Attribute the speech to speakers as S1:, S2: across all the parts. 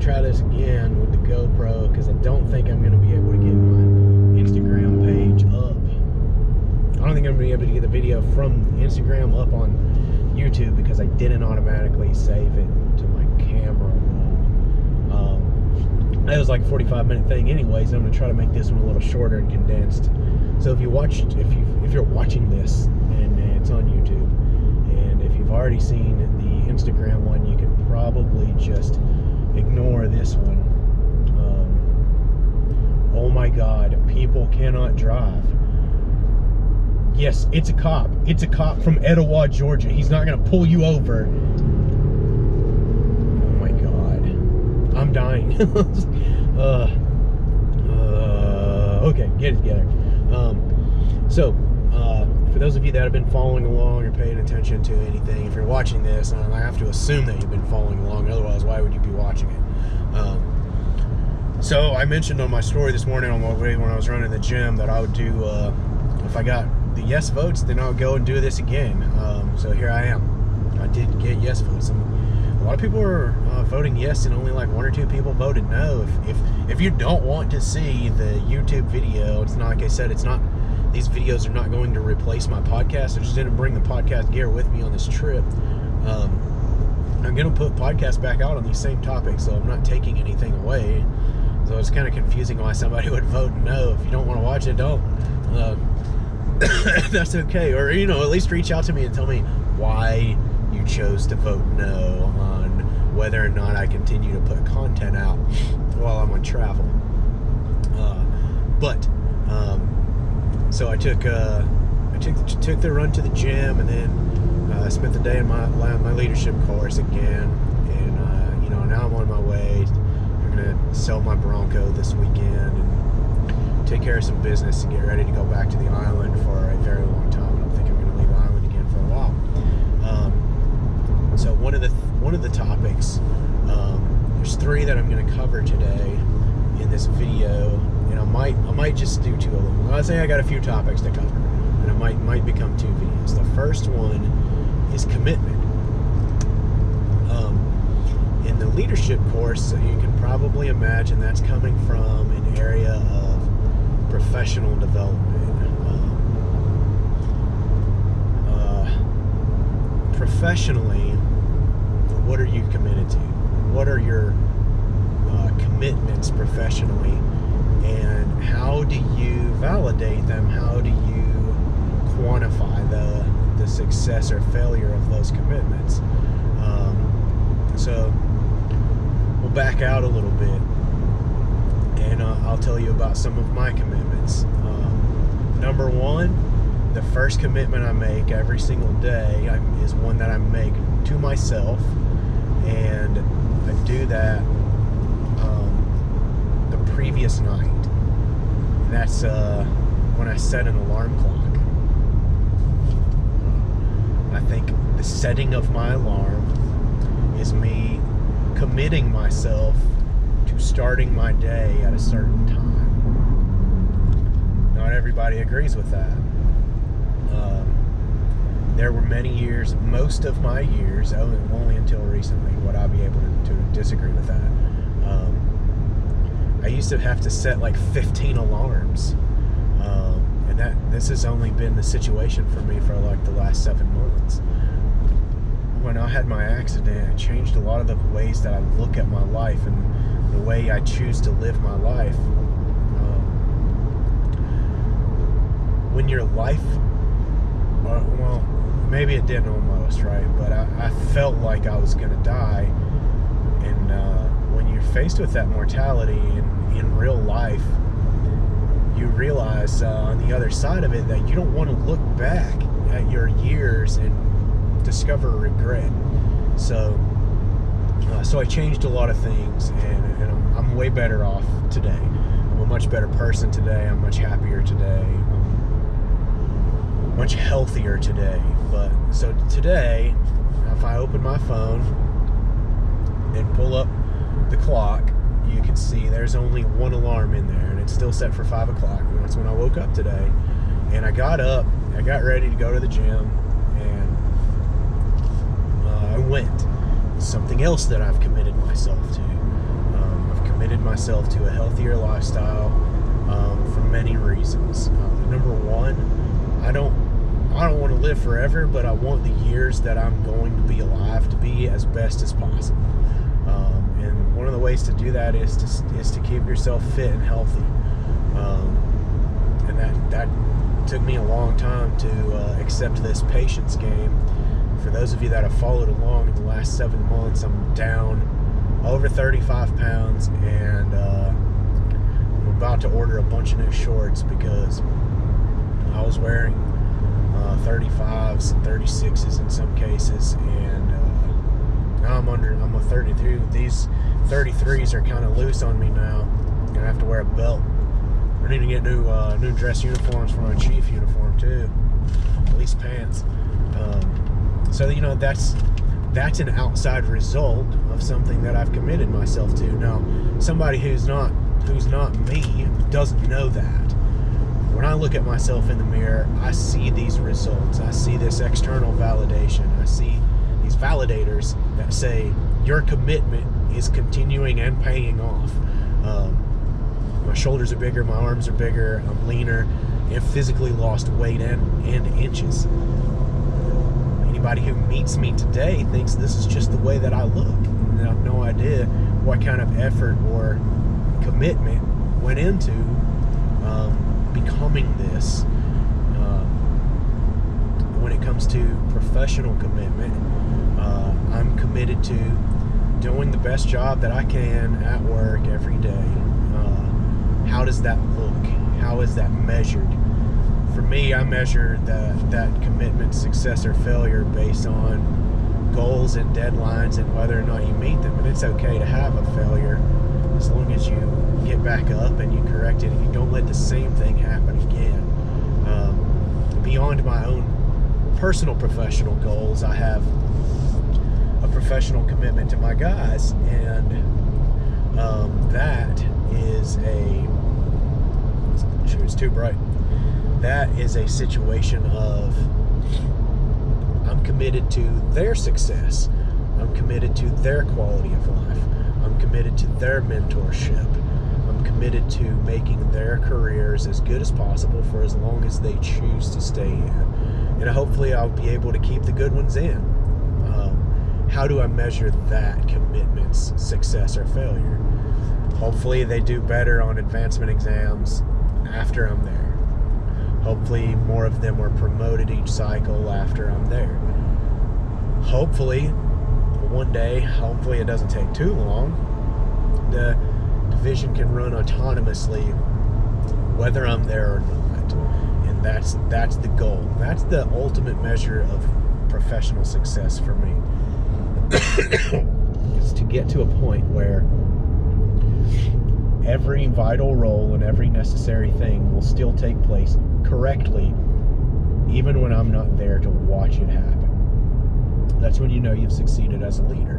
S1: try this again with the GoPro because I don't think I'm going to be able to get my Instagram page up. I don't think I'm going to be able to get the video from Instagram up on YouTube because I didn't automatically save it to my camera roll. That was like a 45-minute thing anyways. I'm going to try to make this one a little shorter and condensed. So if you're watching this and it's on YouTube, and if you've already seen the Instagram one, you can probably just ignore this one. Oh my God, people cannot drive. Yes, it's a cop. It's a cop from Etowah, Georgia. He's not going to pull you over. Oh my God. I'm dying. Okay, get it together. For those of you that have been following along or paying attention to anything, if you're watching this, and I have to assume that you've been following along, otherwise why would you be watching it? So I mentioned on my story this morning on my way when I was running the gym that I would do, if I got the yes votes, then I would go and do this again. So here I am. I did get yes votes. A lot of people are voting yes, and only like 1 or 2 people voted no. If you don't want to see the YouTube video, it's not, like I said, it's not, these videos are not going to replace my podcast. I just didn't bring the podcast gear with me on this trip. I'm going to put podcasts back out on these same topics, so I'm not taking anything away. So it's kind of confusing why somebody would vote no. If you don't want to watch it, don't. That's okay. Or, you know, at least reach out to me and tell me why you chose to vote no on whether or not I continue to put content out while I'm on travel. So I took the run to the gym, and then I spent the day in my leadership course again, and you know, now I'm on my way. I'm gonna sell my Bronco this weekend and take care of some business and get ready to go back to the island for a very long time. I don't think I'm gonna leave the island again for a while. So one of the topics, there's 3 that I'm gonna cover today in this video, and I might just do 2 of them. I'd say I got a few topics to cover, and it might become 2 videos. The first one is commitment. In the leadership course, you can probably imagine that's coming from an area of professional development. Professionally, what are you committed to? What are your commitments professionally, and how do you validate them? How do you quantify the success or failure of those commitments? So we'll back out a little bit, and I'll tell you about some of my commitments. Number 1, the first commitment I make every single day is one that I make to myself, and I do that the previous night. And that's when I set an alarm clock. I think the setting of my alarm is me committing myself to starting my day at a certain time. Not everybody agrees with that. There were many years, most of my years, only until recently would I be able to disagree with that. I used to have to set like 15 alarms, and this has only been the situation for me for like the last 7 months. When I had my accident, it changed a lot of the ways that I look at my life and the way I choose to live my life. When your life, well, maybe it didn't almost, right? But I felt like I was going to die. And when you're faced with that mortality in real life, you realize on the other side of it that you don't want to look back at your years and discover regret. So I changed a lot of things, and I'm way better off today. I'm a much better person today. I'm much happier today. I'm much healthier today. But so today, if I open my phone and pull up the clock, you can see there's only 1 alarm in there, and it's still set for 5 o'clock. And that's when I woke up today. And I got up, I got ready to go to the gym, and I went. Something else that I've committed myself to. committed myself to a healthier lifestyle for many reasons. Number one, I don't want to live forever, but I want the years that I'm going to be alive to be as best as possible. And one of the ways to do that is to keep yourself fit and healthy. And that took me a long time to accept this patience game. For those of you that have followed along, in the last 7 months, I'm down over 35 pounds, and I'm about to order a bunch of new shorts because I was wearing 35s and 36s in some cases, and now I'm a 33. These 33s are kind of loose on me now. I'm gonna have to wear a belt. I need to get new dress uniforms for my chief uniform too, at least pants. So that's an outside result of something that I've committed myself to. Now, somebody who's not me doesn't know that. When I look at myself in the mirror, I see these results. I see this external validation. I see these validators that say your commitment is continuing and paying off. My shoulders are bigger, my arms are bigger, I'm leaner, and physically lost weight and inches. Anybody who meets me today thinks this is just the way that I look, and I have no idea what kind of effort or commitment went into becoming this. When it comes to professional commitment, I'm committed to doing the best job that I can at work every day. How does that look? How is that measured? For me, I measure that commitment, success, or failure based on goals and deadlines and whether or not you meet them. And it's okay to have a failure as long as you get back up and you correct it and you don't let the same thing happen again. Beyond my own personal professional goals, I have a professional commitment to my guys, and that is it's too bright. That is a situation of I'm committed to their success. I'm committed to their quality of life. I'm committed to their mentorship. I'm committed to making their careers as good as possible for as long as they choose to stay in. And hopefully I'll be able to keep the good ones in. How do I measure that commitment's success or failure? Hopefully they do better on advancement exams after I'm there. Hopefully more of them are promoted each cycle after I'm there. Hopefully one day, hopefully it doesn't take too long, the division can run autonomously whether I'm there or not. And that's the goal. That's the ultimate measure of professional success for me. Is to get to a point where every vital role and every necessary thing will still take place correctly, even when I'm not there to watch it happen. That's when you know you've succeeded as a leader.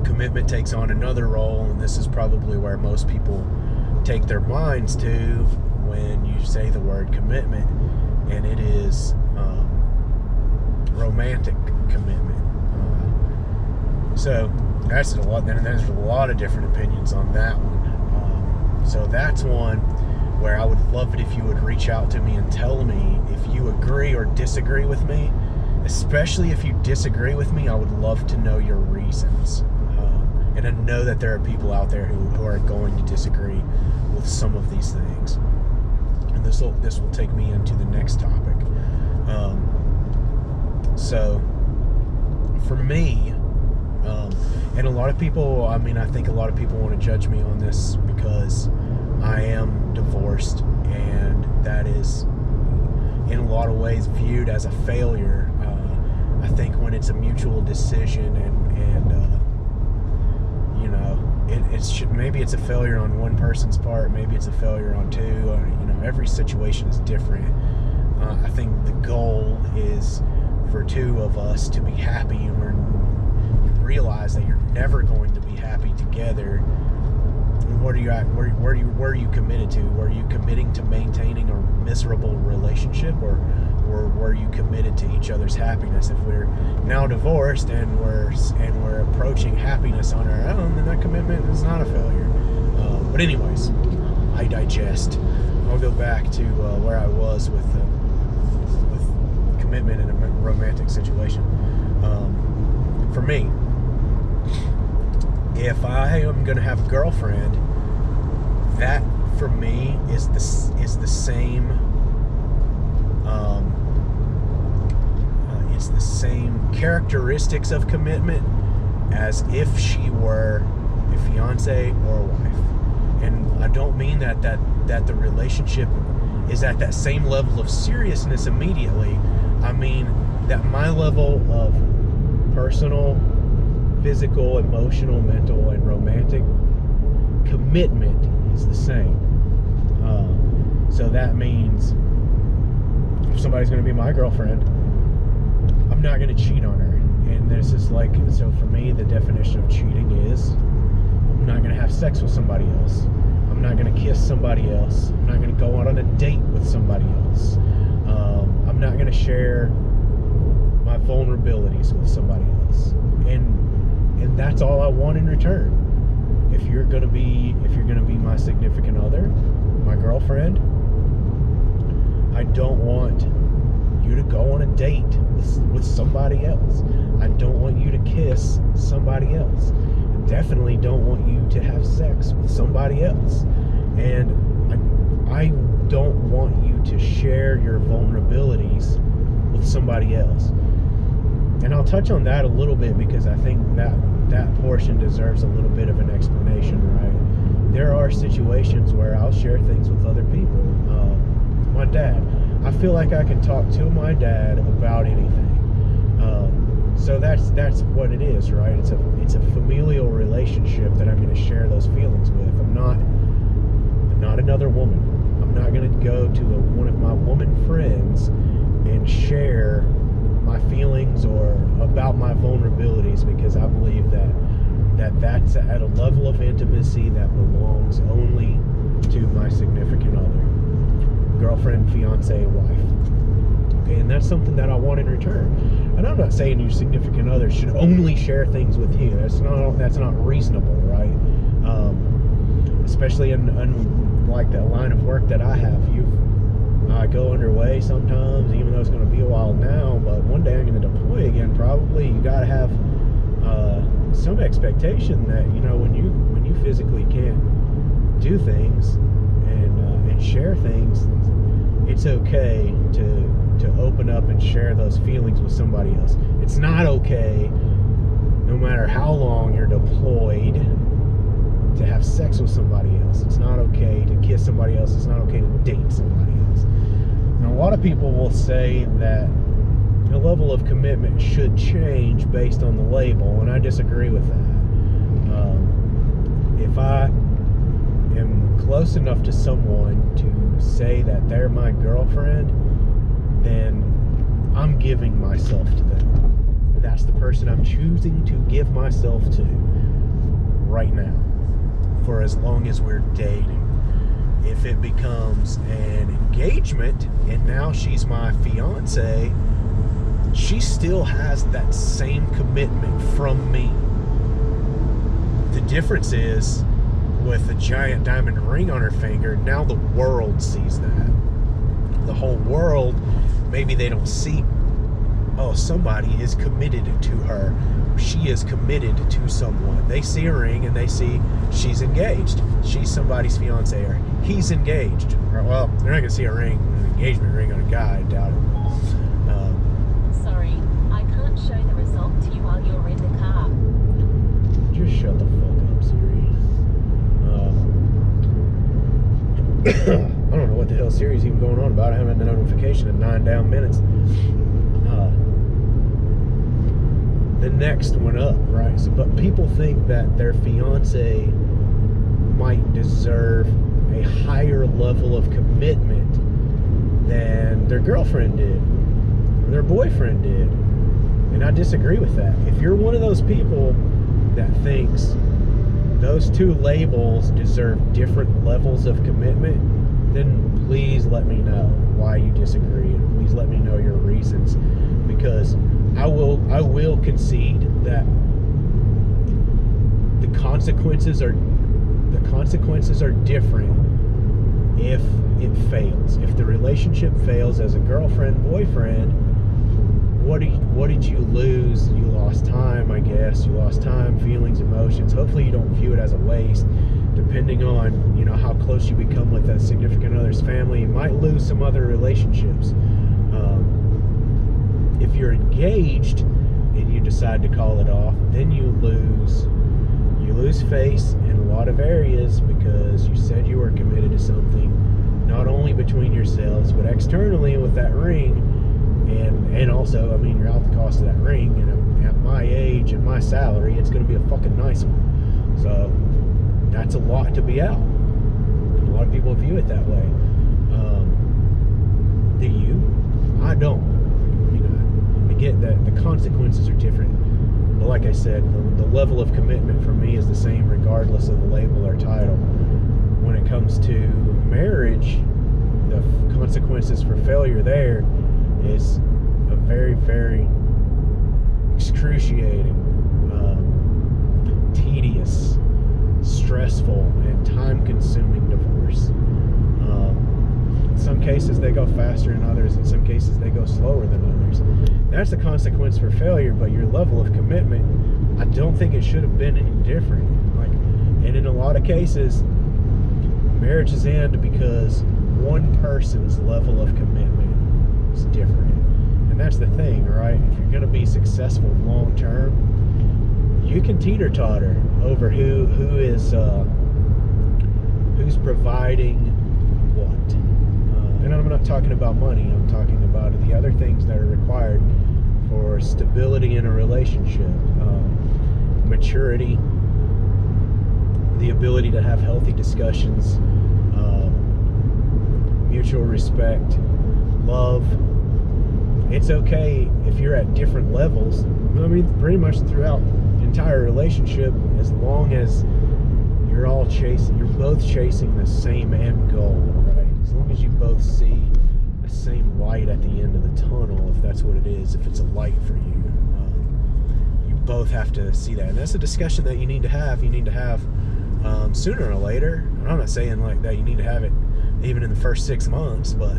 S1: Commitment takes on another role, and this is probably where most people take their minds to when you say the word commitment, and it is romantic commitment. So that's a lot. Then there's a lot of different opinions on that one. So that's one where I would love it if you would reach out to me and tell me if you agree or disagree with me. Especially if you disagree with me, I would love to know your reasons. And I know that there are people out there who are going to disagree with some of these things. And this will take me into the next topic. So for me, and a lot of people, I think a lot of people want to judge me on this because I am divorced, and that is in a lot of ways viewed as a failure. I think when it's a mutual decision and maybe it's a failure on one person's part, maybe it's a failure on two, every situation is different. I think the goal is for two of us to be happy, and you realize that you're never going to be happy together. And what are you at? Where are you committed to? Are you committing to maintaining a miserable relationship, or were you committed to each other's happiness? If we're now divorced and we're approaching happiness on our own, then that commitment is not a failure. But anyways, I digest. I'll go back to where I was with commitment in a romantic situation. For me, if I am going to have a girlfriend, that for me is the same. It's the same characteristics of commitment as if she were a fiance or a wife. And I don't mean that the relationship is at that same level of seriousness immediately. I mean that my level of personal, physical, emotional, mental, and romantic commitment is the same. So that means if somebody's going to be my girlfriend, I'm not going to cheat on her. And this is like, so for me, the definition of cheating is I'm not going to have sex with somebody else. I'm not going to kiss somebody else. I'm not going to go out on a date with somebody else. I'm not going to share my vulnerabilities with somebody else. And that's all I want in return. If you're going to be my significant other, my girlfriend, I don't want you to go on a date with somebody else. I don't want you to kiss somebody else. I definitely don't want you to have sex with somebody else. And I don't want you to share your vulnerabilities with somebody else. And I'll touch on that a little bit because I think that portion deserves a little bit of an explanation, right? There are situations where I'll share things with other people. My dad, I feel like I can talk to my dad about anything. So that's what it is, right? It's a familial relationship that I'm going to share those feelings with. I'm not another woman. I'm not going to go to one of my woman friends and share my feelings or about my vulnerabilities, because I believe that's at a level of intimacy that belongs only to my significant other, girlfriend, fiance, wife. Okay, and that's something that I want in return. And I'm not saying your significant other should only share things with you. That's not reasonable, right? Especially in like that line of work that I have. I go underway sometimes, even though it's going to be a while now, but one day I'm going to deploy again probably. You got to have some expectation that, you know, when you physically can't do things and share things, it's okay to open up and share those feelings with somebody else. It's not okay, no matter how long you're deployed, to have sex with somebody else. It's not okay to kiss somebody else. It's not okay to date somebody else. Now, a lot of people will say that the level of commitment should change based on the label, and I disagree with that. If I am close enough to someone to say that they're my girlfriend, then I'm giving myself to them. That's the person I'm choosing to give myself to right now, for as long as we're dating. If it becomes an engagement and now she's my fiance, she still has that same commitment from me. The difference is, with a giant diamond ring on her finger, now the world sees that. The whole world, maybe they don't see, oh, somebody is committed to her. She is committed to someone. They see a ring and they see she's engaged. She's somebody's fiance, or he's engaged. Or, well, they're not going to see a ring, an engagement ring on a guy, I doubt it.
S2: Sorry, I can't show the result to you while you're in the car.
S1: Just shut the fuck up, Siri. I don't know what the hell Siri's even going on about. I haven't had the notification in 9 down minutes. The next one up, right? So, but people think that their fiance might deserve a higher level of commitment than their girlfriend did, or their boyfriend did. And I disagree with that. If you're one of those people that thinks those two labels deserve different levels of commitment, then please let me know why you disagree, and please let me know your reasons, because I will concede that the consequences are different if it fails. If the relationship fails as a girlfriend, boyfriend, what did you lose? You lost time, I guess. You lost time, feelings, emotions. Hopefully you don't view it as a waste. Depending on, you know, how close you become with a significant other's family, you might lose some other relationships. If you're engaged and you decide to call it off, then you lose face in a lot of areas, because you said you were committed to something, not only between yourselves but externally with that ring. And also, I mean, you're out the cost of that ring, and at my age and my salary, it's going to be a fucking nice one. So that's a lot to be out. A lot of people view it that way. Do you? I don't. You know, I get that the consequences are different, but like I said, the level of commitment for me is the same regardless of the label or title. When it comes to marriage, the consequences for failure there is a very, very excruciating, tedious, stressful, and time-consuming divorce. In some cases they go faster than others. In some cases they go slower than others. That's the consequence for failure. But your level of commitment, I don't think it should have been any different. And in a lot of cases, marriages end because one person's level of commitment is different. And that's the thing, right? If you're going to be successful long term, you can teeter-totter over who's providing what. And I'm not talking about money. I'm talking about the other things that are required for stability in a relationship. Maturity, the ability to have healthy discussions, mutual respect, love. It's okay if you're at different levels. I mean, pretty much throughout the entire relationship, as long as you're both chasing the same end goal, right? As long as you both see the same light at the end of the tunnel, if that's what it is, if it's a light for you, you both have to see that. And that's a discussion that you need to have. You need to have sooner or later. And I'm not saying like that you need to have it even in the first 6 months, but